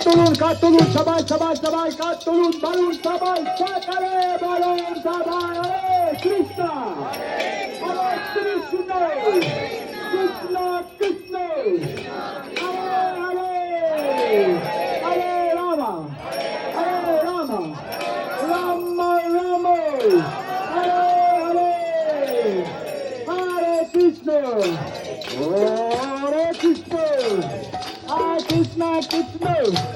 কাতুলুন সবাই সবাই সবাই কাতুলুন বালুন সবাই সাকারে বালুন সবাই হরে কৃষ্ণ হরে কৃষ্ণ কৃষ্ণ কৃষ্ণ হরে হরে হরে রাম রাম রাম হরে হরে হরে কৃষ্ণ হরে কৃষ্ণ Krishna, Krishna,